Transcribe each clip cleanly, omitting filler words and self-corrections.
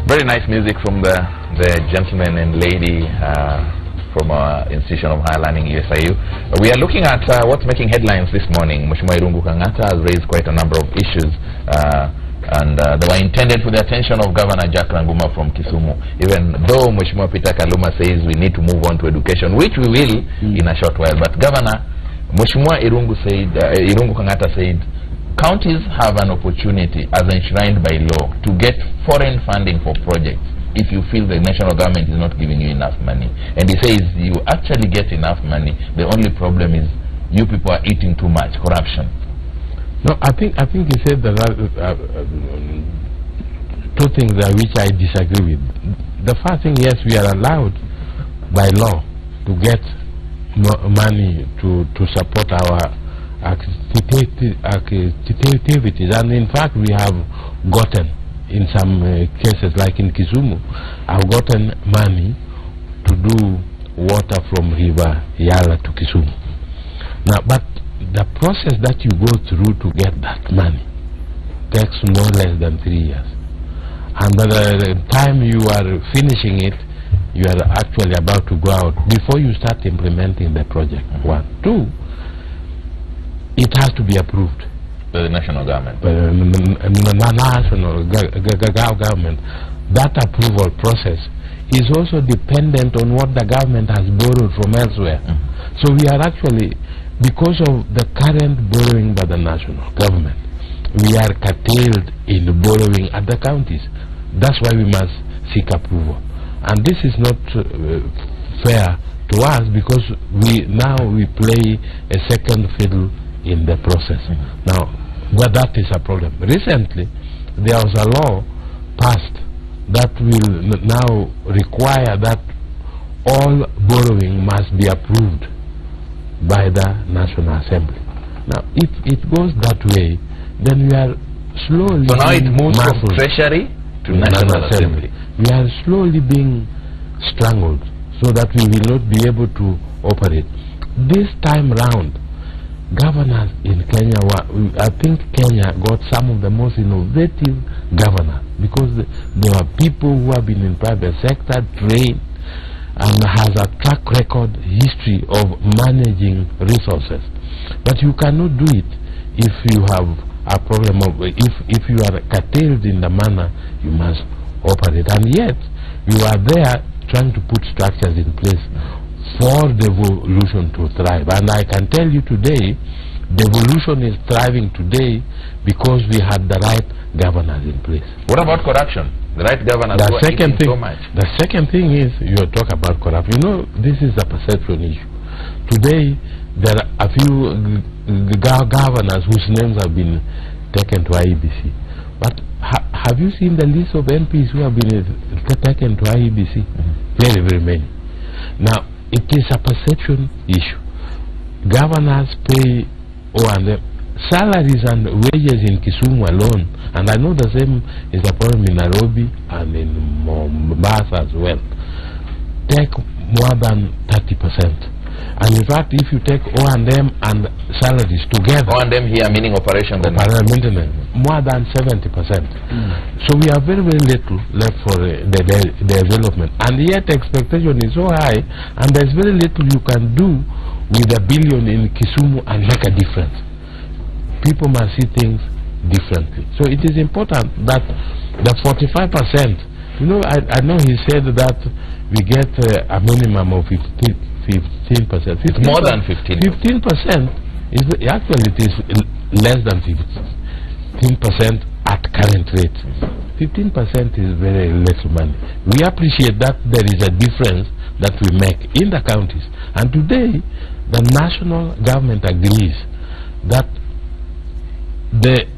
Very nice music from the gentleman and lady from our institution of higher learning, USIU. We are looking at what's making headlines this morning. Mheshimiwa Irungu Kang'ata has raised quite a number of issues and they were intended for the attention of Governor Jack Ranguma from Kisumu, even though Mheshimiwa Peter Kaluma says we need to move on to education, which we will in a short while. But Governor Mheshimiwa Irungu Kang'ata said counties have an opportunity as enshrined by law to get foreign funding for projects if you feel the national government is not giving you enough money. And he says you actually get enough money. The only problem is you people are eating too much, corruption. No, I think he said that two things that which I disagree with. The first thing, yes, we are allowed by law to get money to support our activities, and in fact we have gotten, in some cases like in Kisumu, I've gotten money to do water from River Yala to Kisumu. Now, but the process that you go through to get that money takes no less than 3 years, and by the time you are finishing it, you are actually about to go out before you start implementing the project. One. Two, it has to be approved by the national government. National government. That approval process is also dependent on what the government has borrowed from elsewhere. So we are actually, because of the current borrowing by the national government, we are curtailed in borrowing at the counties. That's why we must seek approval. And this is not fair to us, because we play a second fiddle in the process. Now, but that is a problem. Recently, there was a law passed that will now require that all borrowing must be approved by the National Assembly. Now, if it goes that way, then we are slowly... So now it moves from Treasury to National Assembly. We are slowly being strangled so that we will not be able to operate. This time round, governors in Kenya I think Kenya got some of the most innovative governors, because there are people who have been in private sector, trained, and has a track record history of managing resources. But you cannot do it if you have a problem of, if you are curtailed in the manner you must operate. And yet you are there trying to put structures in place for devolution to thrive. And I can tell you today, devolution is thriving today because we had the right governors in place. What about corruption? The right governors the second thing, so much. The second thing is, you talk about corruption. You know, this is a perception issue. Today, there are a few governors whose names have been taken to IEBC. But have you seen the list of MPs who have been taken to IEBC? Very, very many. Now, it is a perception issue. Governors pay salaries and wages in Kisumu alone, and I know the same is a problem in Nairobi and in Mombasa as well, take more than 30%. And in fact, if you take O&M and salaries together, O&M here meaning operations and maintenance, more than 70%. So we have very, very little left for the development, and yet expectation is so high, and there's very little you can do with $1 billion in Kisumu and make a difference. People must see things differently. So it is important that the 45%, you know, I know he said that we get a minimum of 15%. More than 15%. 15% is actually, it is less than 15% at current rate. 15% is very little money. We appreciate that there is a difference that we make in the counties. And today, the national government agrees that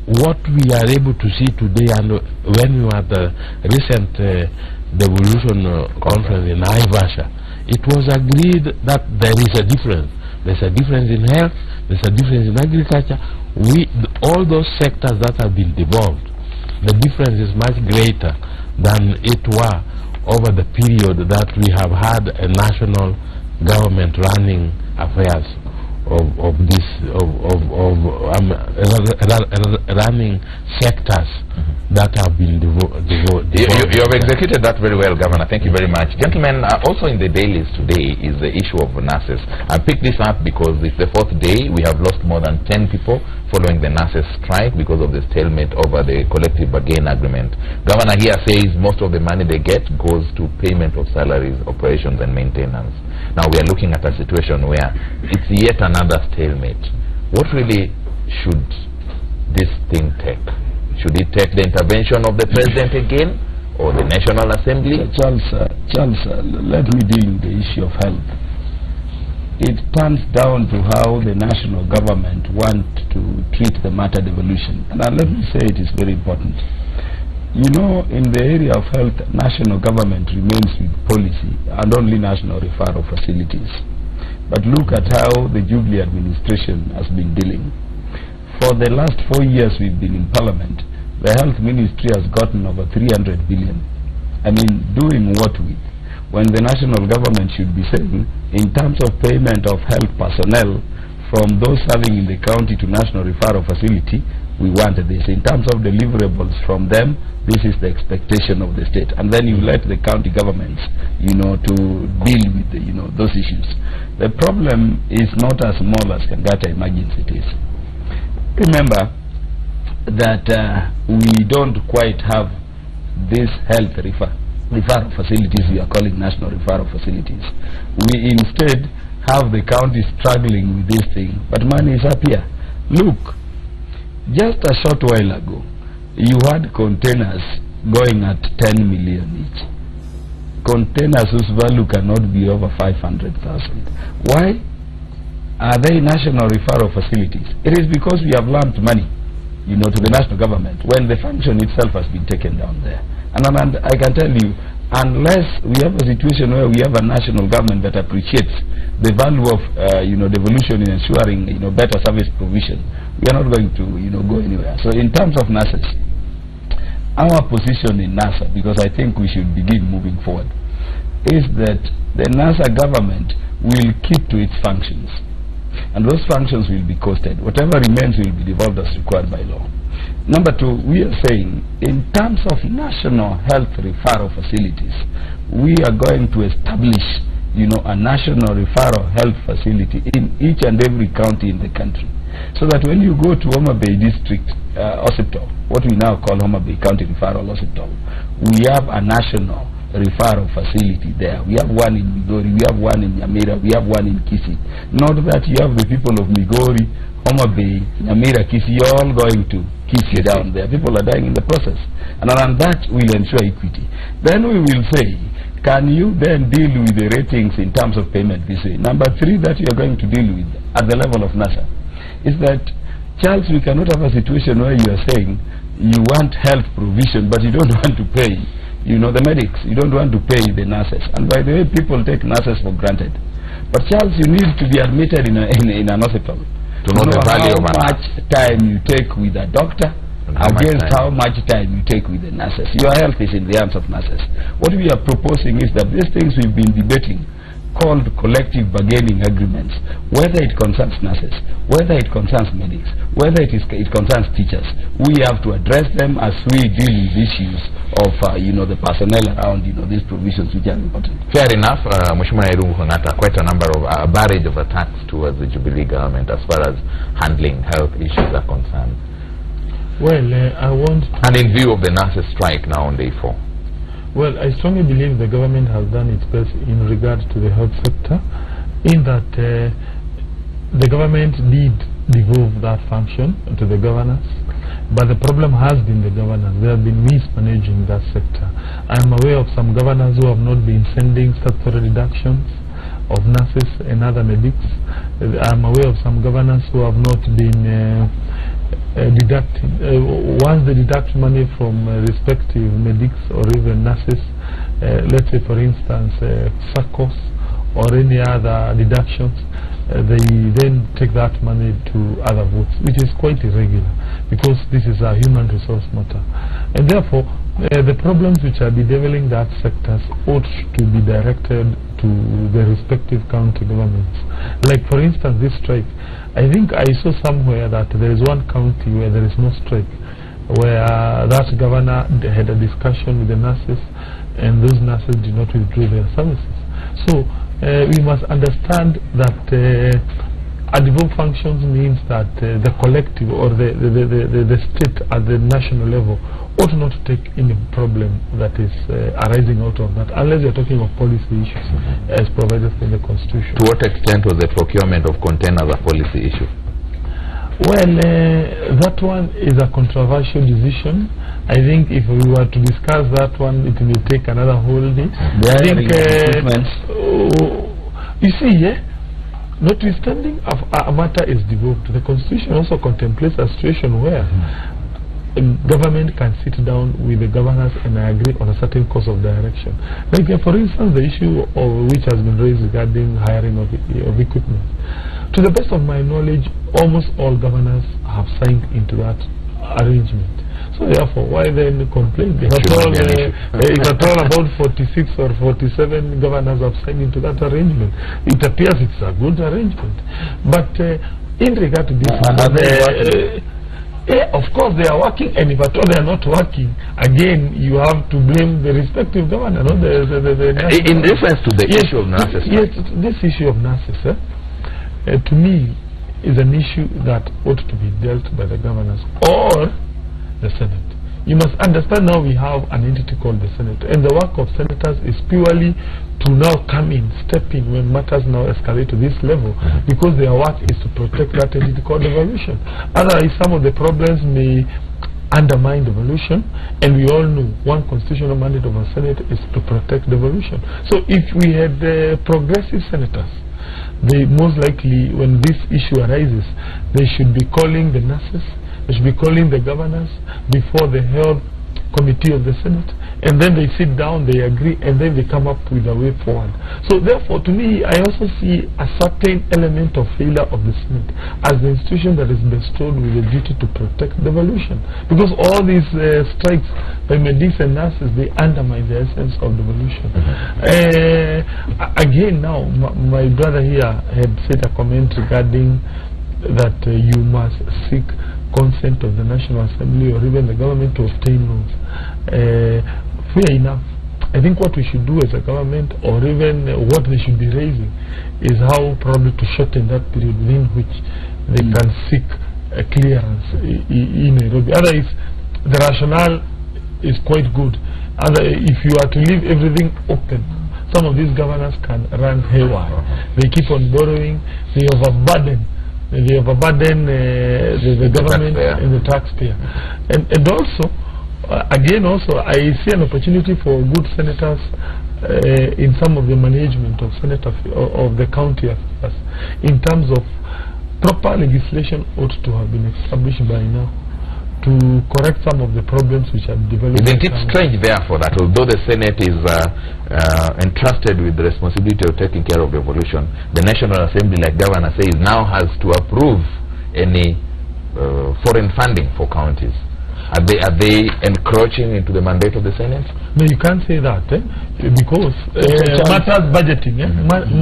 what we are able to see today, and when we were at the recent devolution conference in Naivasha, it was agreed that there is a difference. There's a difference in health, there's a difference in agriculture. All those sectors that have been devolved, the difference is much greater than it were over the period that we have had a national government running affairs running sectors that have been devoted. You have executed that very well, Governor. Thank you very much. Gentlemen, also in the dailies today is the issue of nurses. I picked this up because it's the 4th day. We have lost more than 10 people following the nurses strike because of the stalemate over the collective bargain agreement. Governor here says most of the money they get goes to payment of salaries, operations and maintenance. Now we are looking at a situation where it's yet another stalemate. What really should this thing take? Should it take the intervention of the president again or the National Assembly? Charles, let me deal with the issue of health. It turns down to how the national government want to treat the matter devolution. And let me say it is very important. You know, in the area of health, national government remains with policy and only national referral facilities. But look at how the Jubilee administration has been dealing. For the last 4 years we've been in Parliament, the health ministry has gotten over 300 billion. I mean, doing what with? When the national government should be saying, in terms of payment of health personnel from those serving in the county to national referral facility, we want this. In terms of deliverables from them, this is the expectation of the state. And then you let the county governments, to deal with, those issues. The problem is not as small as Kangata imagines it is. Remember that we don't quite have this health referral facilities we are calling national referral facilities. We instead have the county struggling with this thing, but money is up here. Look, just a short while ago, you had containers going at 10 million each. Containers whose value cannot be over 500,000. Why? Are they national referral facilities? It is because we have lent money, to the national government when the function itself has been taken down there. And I can tell you, unless we have a situation where we have a national government that appreciates the value of, devolution in ensuring, better service provision, we are not going to, go anywhere. So in terms of nurses, our position in NASA, because I think we should begin moving forward, is that the NASA government will keep to its functions. And those functions will be costed. Whatever remains will be devolved as required by law. Number 2, we are saying, in terms of national health referral facilities, we are going to establish, a national referral health facility in each and every county in the country. So that when you go to Homa Bay District Hospital, what we now call Homa Bay County Referral Hospital, we have a national referral facility there. We have one in Migori, we have one in Nyamira, we have one in Kisii. Not that you have the people of Migori, Homa Bay, Nyamira, Kisii, all going to Kisii down there. People are dying in the process. And on that will ensure equity. Then we will say, can you then deal with the ratings in terms of payment this way? Number 3 that you are going to deal with at the level of NASA is that, Charles, we cannot have a situation where you are saying you want health provision but you don't want to pay the medics, you don't want to pay the nurses. And by the way, people take nurses for granted. But Charles, you need to be admitted in an hospital to know how much time you take with a doctor against how much time you take with the nurses. Your health is in the hands of nurses. What we are proposing is that these things we've been debating, called collective bargaining agreements, whether it concerns nurses, whether it concerns medics, whether it concerns teachers, we have to address them as we deal with issues of the personnel around these provisions which are important. Fair enough. Mheshimiwa Irungu Kang'ata, quite a number of a barrage of attacks towards the Jubilee government as far as handling health issues are concerned. Well, and in view of the nurses strike now on day 4. Well, I strongly believe the government has done its best in regard to the health sector, in that the government did devolve that function to the governors, but the problem has been the governors. They have been mismanaging that sector. I am aware of some governors who have not been sending statutory reductions of nurses and other medics. I am aware of some governors who have not been deducting. Once they deduct money from respective medics or even nurses, let's say for instance SACCOs or any other deductions, they then take that money to other votes, which is quite irregular because this is a human resource matter. And therefore the problems which are bedeviling that sectors ought to be directed to the respective county governments. Like for instance, this strike, I think I saw somewhere that there is one county where there is no strike, where that governor had a discussion with the nurses, and those nurses did not withdraw their services. So we must understand that adverse functions means that the collective or the state at the national level ought not to take any problem that is arising out of that, unless you're talking of policy issues as provided in the Constitution. To what extent was the procurement of containers a policy issue? Well, that one is a controversial decision. I think if we were to discuss that one, it may take another whole day. I think, you see, notwithstanding a matter is devolved, the Constitution also contemplates a situation where government can sit down with the governors and agree on a certain course of direction. Like for instance, the issue of which has been raised regarding hiring of equipment. To the best of my knowledge, almost all governors have signed into that arrangement. So therefore, why then complain? If at all about 46 or 47 governors have signed into that arrangement, it appears it's a good arrangement. But in regard to this, of course they are working, and if at all they are not working, again you have to blame the respective governor, not the in reference to the issue of nurses. Yes, this issue of nurses, to me, is an issue that ought to be dealt by the governors or the Senate. You must understand now we have an entity called the Senate, and the work of senators is purely to now come in, step in when matters now escalate to this level, because their work is to protect that entity called devolution. Otherwise, some of the problems may undermine devolution, and we all know one constitutional mandate of a Senate is to protect devolution. So if we had progressive senators, they most likely, when this issue arises, they should be calling the nurses, they should be calling the governors before the health committee of the Senate, and then they sit down, they agree, and then they come up with a way forward. So therefore, to me, I also see a certain element of failure of the Senate as the institution that is bestowed with the duty to protect devolution, because all these strikes by medics and nurses, they undermine the essence of devolution. Again, now my brother here had said a comment regarding that you must seek consent of the National Assembly or even the government to obtain loans. Fair enough. I think what we should do as a government, or even what they should be raising, is how probably to shorten that period within which they can seek clearance in Nairobi. Otherwise, the rationale is quite good. If you are to leave everything open, some of these governors can run haywire. They keep on borrowing, they overburden the government and the taxpayer. And also, again, I see an opportunity for good senators in some of the management of the county affairs, in terms of proper legislation ought to have been established by now to correct some of the problems which are developing. Isn't it strange, therefore, that although the Senate is entrusted with the responsibility of taking care of devolution, the National Assembly, like Governor says, now has to approve any foreign funding for counties? Are they encroaching into the mandate of the Senate? No, you can't say that, because matters budgeting,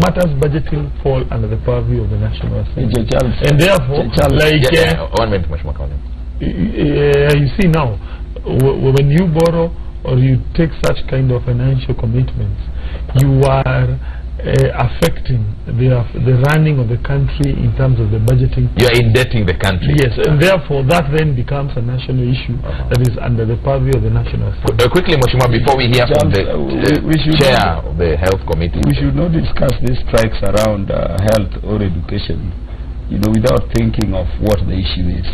matters budgeting fall under the purview of the National Assembly, and therefore, one minute, Mheshimiwa Kauli. You see now, when you borrow or you take such kind of financial commitments, you are affecting the running of the country in terms of the budgeting. You are indebting the country. Yes, and therefore that then becomes a national issue that is under the purview of the National Assembly. Quickly, Mheshimiwa, before we hear from the chair of the Health Committee. We should not discuss these strikes around health or education, without thinking of what the issue is.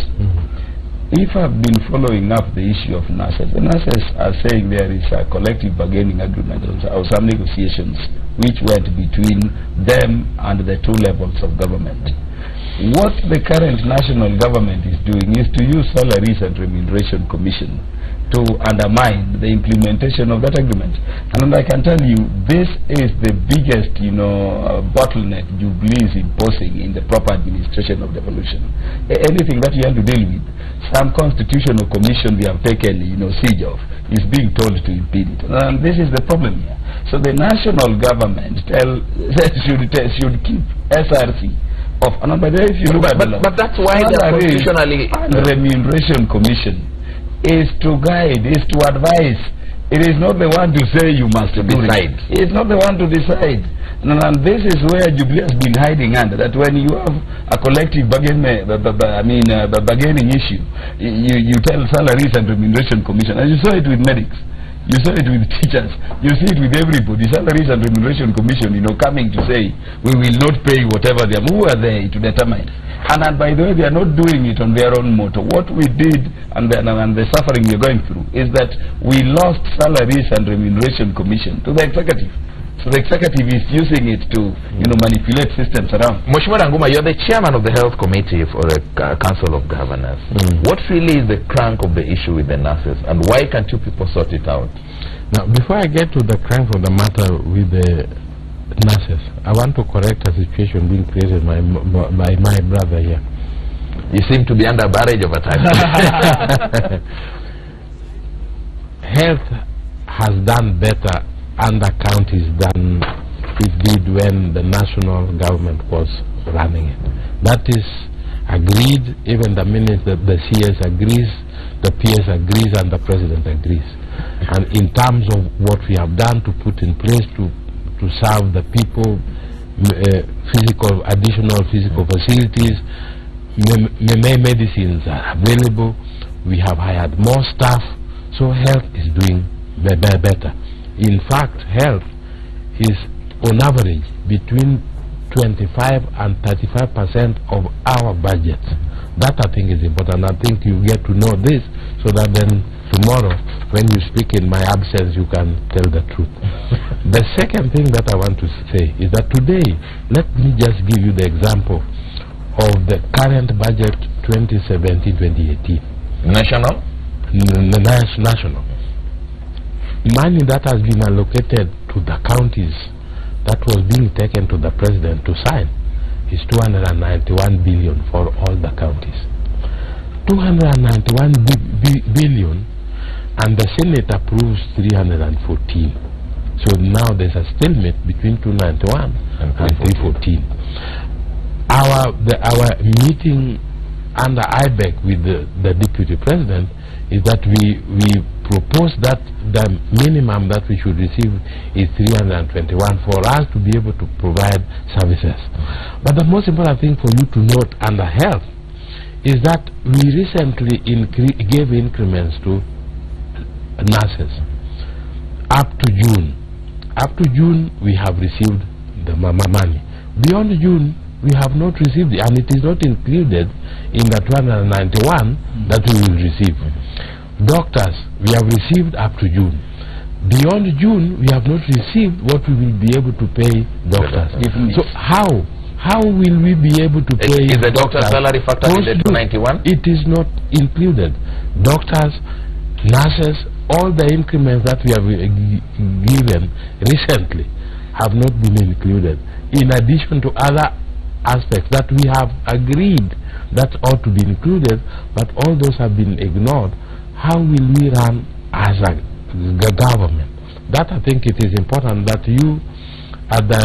If I've been following up the issue of nurses, the nurses are saying there is a collective bargaining agreement or some negotiations which went between them and the two levels of government. What the current national government is doing is to use Salaries and Remuneration Commission to undermine the implementation of that agreement. And I can tell you, this is the biggest, bottleneck Jubilee is imposing in the proper administration of devolution. Anything that you have to deal with, some constitutional commission we have taken, siege of, is being told to impede it. And this is the problem here. So the national government should keep SRC off. And by the way, if you look at the law, but that's why the constitutionally and Remuneration Commission is to guide, is to advise. It is not the one to say you must decide. It is not the one to decide. And this is where Jubilee has been hiding under, that when you have a collective bargaining issue, you tell Salaries and Remuneration Commission, and you saw it with medics, you saw it with teachers, you see it with everybody. Salaries and Remuneration Commission, coming to say, we will not pay whatever they are. Who are they to determine? And by the way, they are not doing it on their own motto. What we did and the suffering we are going through is that we lost Salaries and Remuneration Commission to the executive. So the executive is using it to, manipulate systems around. Mheshimiwa Ranguma, you're the chairman of the Health Committee for the Council of Governors. What really is the crank of the issue with the nurses, and why can't you people sort it out? Now, before I get to the crank of the matter with the nurses, I want to correct a situation being created by my brother here. You seem to be under barrage of attack. Health has done better under counties than it did when the national government was running it. That is agreed. Even the minute that the CS agrees, the PS agrees, and the president agrees. And in terms of what we have done to put in place to serve the people, additional physical facilities, medicines are available, we have hired more staff, so health is doing better. In fact, health is on average between 25 and 35% of our budget. That I think is important. I think you get to know this so that then tomorrow when you speak in my absence you can tell the truth. The second thing that I want to say is that today, let me just give you the example of the current budget 2017-2018. National? National. Money that has been allocated to the counties that was being taken to the president to sign is 291 billion for all the counties. 291 billion, and the Senate approves 314. So now there's a stalemate between 291 and 314. Our meeting under IBEC with the deputy president is that we propose that the minimum that we should receive is 321 for us to be able to provide services. But the most important thing for you to note under health is that we recently gave increments to nurses up to June. Up to June we have received the money. Beyond June we have not received it, and it is not included in the 291 that we will receive. Doctors, we have received up to June. Beyond June, we have not received what we will be able to pay doctors. So how will we be able to pay Is the doctor's salary factored in the 291? It is not included. Doctors, nurses, all the increments that we have given recently have not been included. In addition to other aspects that we have agreed that ought to be included, but all those have been ignored. How will we run as a government? That I think it is important that you at the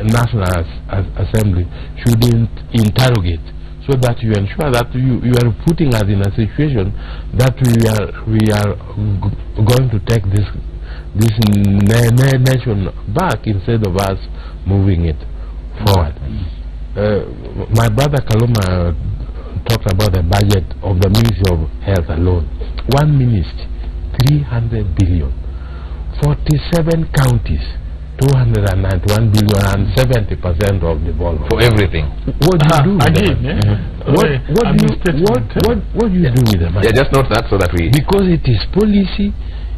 National Assembly should interrogate, so that you ensure that you are putting us in a situation that we are going to take this nation back instead of us moving it forward. My brother Kaluma talked about the budget of the Ministry of Health alone. One ministry, 300 billion. 47 counties, 291 billion, and 70% of the volume. For everything. What do you do with again, what do you do with the money? Yeah, just note that so that we... Because it is policy,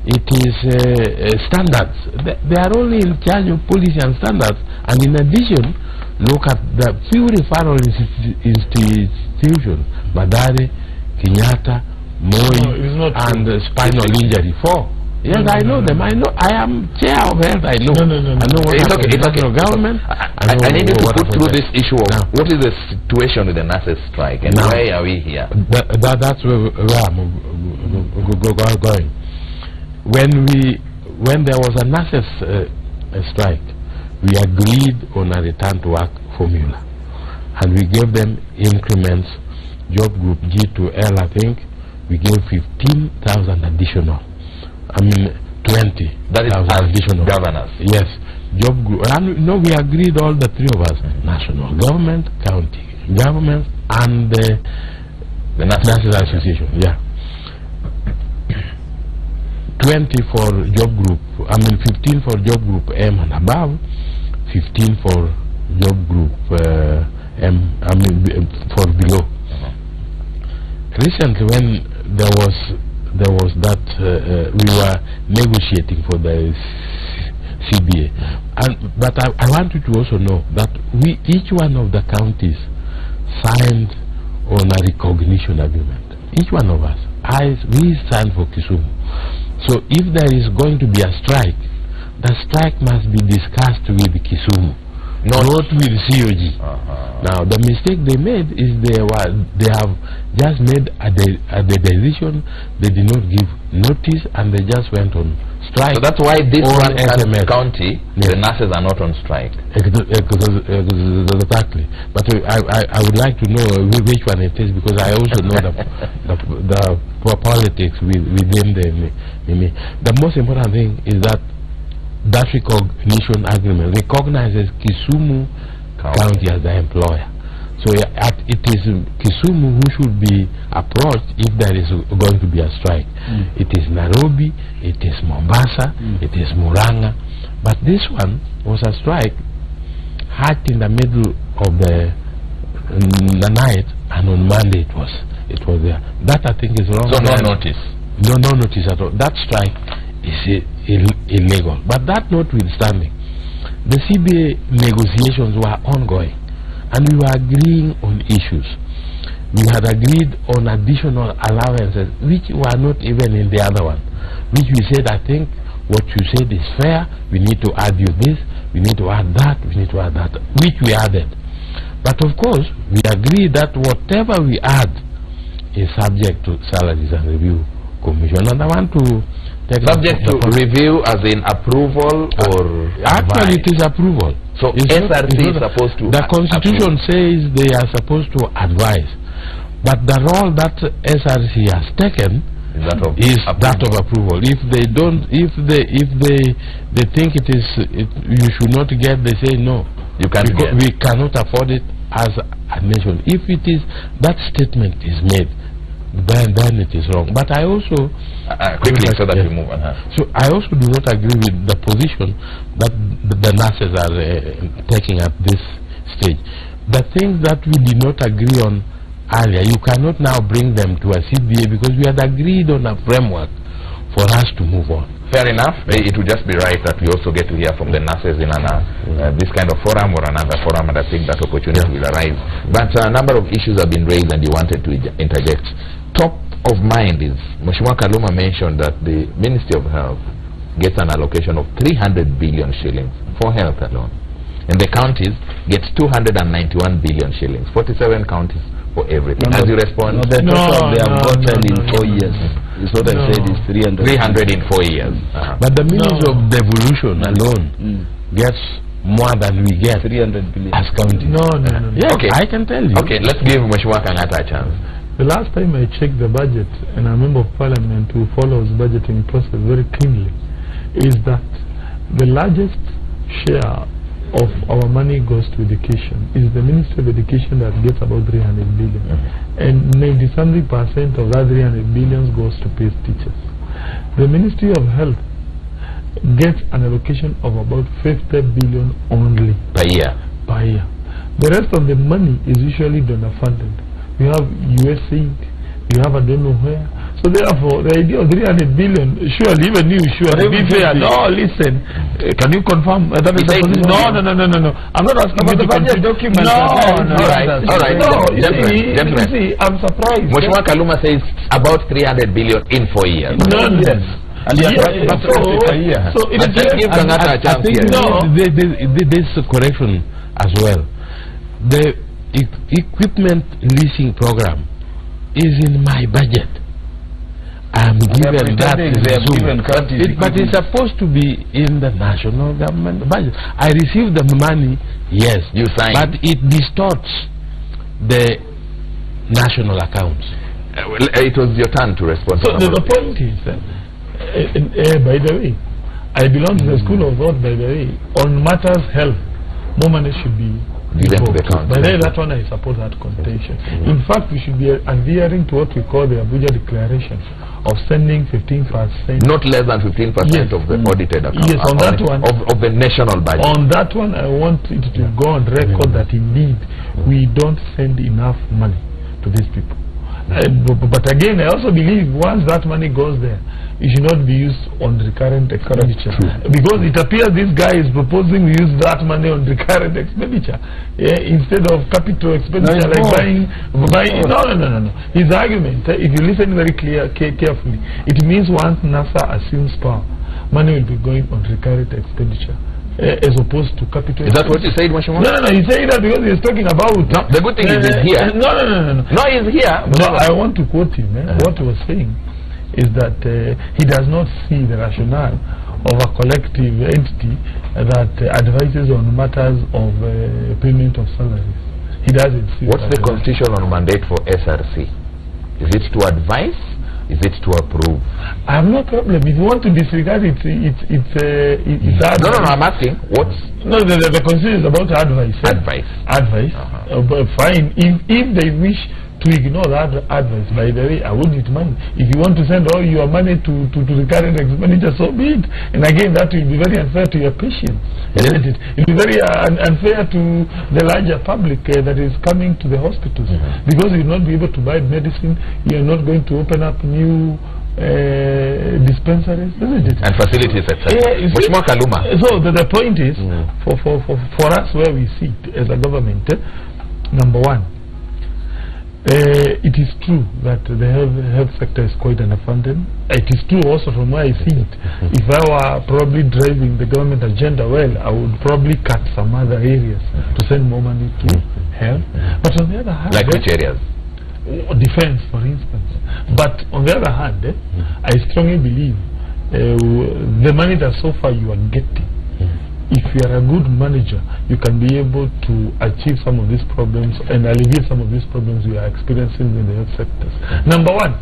it is standards. They are only in charge of policy and standards. And in addition, look at the few referral institutions, Badare, Kenyatta, Moi, and spinal injury. 4. Yes, I know them. I know. I am chair of health. I know. I know what happens in the national government. I need you to put through this issue of what is the situation with the nurses strike and why are we here? That's where I'm going. when there was a nurses strike, we agreed on a return to work formula, and we gave them increments. Job group G to L, I think we gave 15,000 additional. I mean 20. That is additional. Governors. Yes. Job group, and no, we agreed, all the three of us, national government, county government, and the Nurses Association. Yeah. 20 for job group, 15 for job group M and above, 15 for job group M, for below. Recently, when there was that we were negotiating for the CBA, but I want you to also know that each one of the counties signed on a recognition agreement. Each one of us, we signed for Kisumu. So if there is going to be a strike, the strike must be discussed with Kisumu, not with COG. Now the mistake they made is they have just made a decision. They did not give notice and they just went on strike. So that's why this one SMS. county, the nurses are not on strike. Exactly. But I would like to know which one it is, because I also know the politics within the most important thing is that recognition agreement recognizes Kisumu County as the employer. So it is Kisumu who should be approached if there is going to be a strike. It is Nairobi, it is Mombasa, it is Murang'a. But this one was a strike hot in the middle of the night, and on Monday it was there. That I think is wrong. So no notice. No notice at all. That strike is illegal. But that notwithstanding, the CBA negotiations were ongoing, and we were agreeing on issues. We had agreed on additional allowances which were not even in the other one, which we said, I think what you said is fair, we need to add you this, we need to add that, we need to add that, which we added. But of course, we agreed that whatever we add is subject to Salaries and Review Commission. And I want to take subject to review as in approval or actually it is approval. So SRC is supposed to the Constitution says they are supposed to advise, but the role that SRC has taken is that of approval. If they don't, if they think you should not get, they say no, you can't get. We cannot afford it as a nation. If it is that statement is made, then it is wrong. But I also quickly so that we move on. So I also do not agree with the position that the nurses are taking at this stage. The things that we did not agree on earlier, you cannot now bring them to a CBA because we had agreed on a framework for us to move on. Fair enough. It would just be right that we also get to hear from the nurses in this kind of forum or another forum, and I think that opportunity will arise. But a number of issues have been raised and you wanted to interject. Top of mind is, Mheshimiwa Kaluma mentioned that the Ministry of Health gets an allocation of 300 billion shillings for health alone. And the counties gets 291 billion shillings, 47 counties for everything. As you respond, the total they have gotten in 4 years is what I said is 300 in 4 years. But the Ministry of Devolution alone gets more than we get 300 billion as counties. No. Yes, okay. I can tell you. Okay, let's give Mheshimiwa Kang'ata a chance. The last time I checked the budget, and a member of parliament who follows budgeting process very keenly, is that the largest share of our money goes to education. Is the Ministry of Education that gets about 300 billion. And 90-something% of that 300 billion goes to pay teachers. The Ministry of Health gets an allocation of about 50 billion only per year. The rest of the money is usually donor funded. You have USAID, you have I don't know where. So therefore, the idea of 300 billion, surely even you should be fair. No, listen, can you confirm that is the position? No. I'm not asking you to confirm. All right. Gentlemen. See, I'm surprised. Mheshimiwa Kaluma says about 300 billion in 4 years. And so let's give Kang'ata a chance here. There's a correction as well. The equipment leasing program is in my budget, I'm given that. But it's equipment. supposed to be in the national government budget. I receive the money, yes, You sign. but it distorts the national accounts. Well, it was your turn to respond. So to the point is, by the way, I belong to the school of thought, by the way, on matters health, more money should be Given to the devoted. country. By the way, that one I support that contention. In fact, we should be adhering to what we call the Abuja Declaration of sending 15%. Not less than 15% Yes. of the audited account. Yes, on that one. Of the national budget. On that one, I want it to go on record that indeed we don't send enough money to these people. But again, I also believe once that money goes there, it should not be used on recurrent expenditure. Because it appears this guy is proposing we use that money on recurrent expenditure instead of capital expenditure, No, like more. buying. No. His argument, if you listen very carefully, it means once NASA assumes power, money will be going on recurrent expenditure. As opposed to capital. Is that what you said, Mheshimiwa? No, he's saying that because he's talking about. No, the good thing is he's here. No. No, he's here. No, I want to quote him. What he was saying is that he does not see the rationale of a collective entity that advises on matters of payment of salaries. He doesn't see. What's the constitutional mandate for SRC? Is it to advise? Is it to approve? I have no problem. If you want to disregard it, it's No, I'm asking. What's no, the constitution is about advice. advice? Advice. But fine. If they wish to ignore that advice, by the way, I wouldn't mind. If you want to send all your money to the current expenditure, so be it. And again, that will be very unfair to your patients, isn't it? It will be very unfair to the larger public that is coming to the hospitals, because you will not be able to buy medicine. You are not going to open up new dispensaries, isn't it? And facilities, etc. Yeah, you see- Mheshimiwa Kaluma. So the point is, for us where we sit as a government, number one, it is true that the health sector is quite underfunded. It is true also from where I see it. If I were probably driving the government agenda well, I would probably cut some other areas to send more money to health. But on the other hand, Like which areas? defense, for instance. But on the other hand, I strongly believe the money that so far you are getting, if you are a good manager, you can be able to achieve some of these problems and alleviate some of these problems we are experiencing in the health sectors. Number one,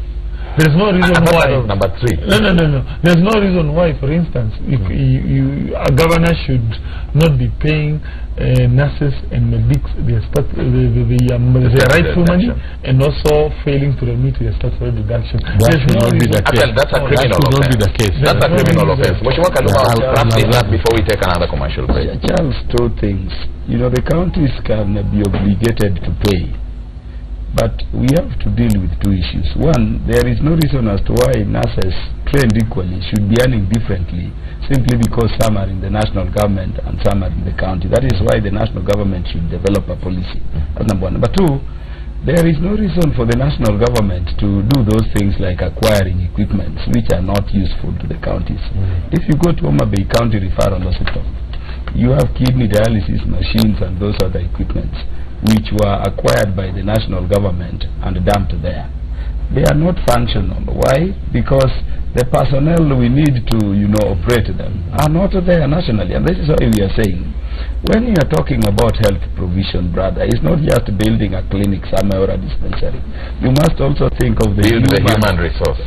there's no reason why. Number three. No. There's no reason why, for instance, a governor should not be paying nurses and medics their rightful money, and also failing to remit their statutory deduction. That should not be the case. That's a criminal That should not be offense. the case. That's a criminal offense. Mheshimiwa Kaluma, wrap this up before we take another commercial break. Charles, two things. You know, the counties can be obligated to pay, but we have to deal with two issues. One, there is no reason as to why nurses trained equally should be earning differently simply because some are in the national government and some are in the county. That is why the national government should develop a policy. That's number one. Number two, there is no reason for the national government to do those things like acquiring equipments which are not useful to the counties. If you go to Homa Bay County Referral Hospital, you have kidney dialysis machines and those other equipments which were acquired by the national government and dumped there. They are not functional. Why? Because the personnel we need to, operate them are not there nationally. And this is why we are saying, when you are talking about health provision, brother, it's not just building a clinic somewhere or a dispensary. You must also think of the human resource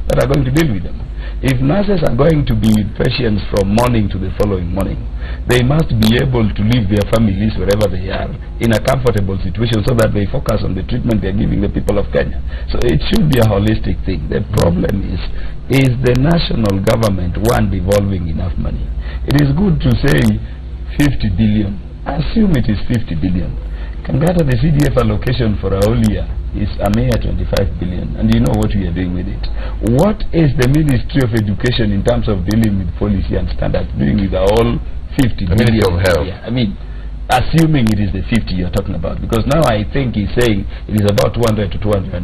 that are going to deal with them. If nurses are going to be with patients from morning to the following morning, they must be able to leave their families wherever they are in a comfortable situation so that they focus on the treatment they are giving the people of Kenya. So it should be a holistic thing. The problem is the national government one devolving enough money? It is good to say 50 billion. Assume it is 50 billion. Kangata, the CDF allocation for a whole year is a mere 25 billion, and you know what we are doing with it. What is the Ministry of Education in terms of dealing with policy and standards doing with the whole 50 billion? The Ministry of Health. I mean, assuming it is the 50 you're talking about, because now I think he's saying it is about 200 to 250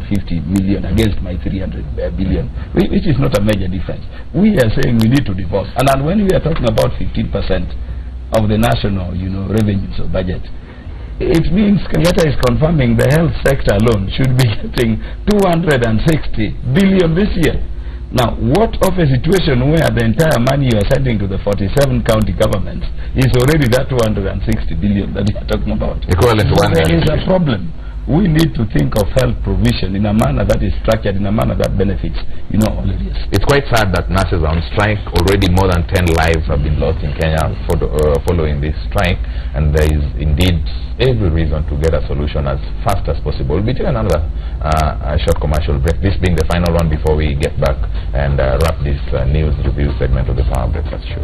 million against my 300 billion, which is not a major difference. We are saying we need to divorce, and when we are talking about 15% of the national, revenues or budget, it means Kenyatta is confirming the health sector alone should be getting 260 billion this year. Now, what of a situation where the entire money you are sending to the 47 county governments is already that 260 billion that you are talking about? Equivalent to one. There is a problem. We need to think of health provision in a manner that is structured, in a manner that benefits, all areas. It's quite sad that nurses are on strike. Already more than 10 lives have been lost in Kenya following this strike, and there is indeed every reason to get a solution as fast as possible. We'll be taking another short commercial break, this being the final one before we get back and wrap this news review segment of the Power Breakfast Show.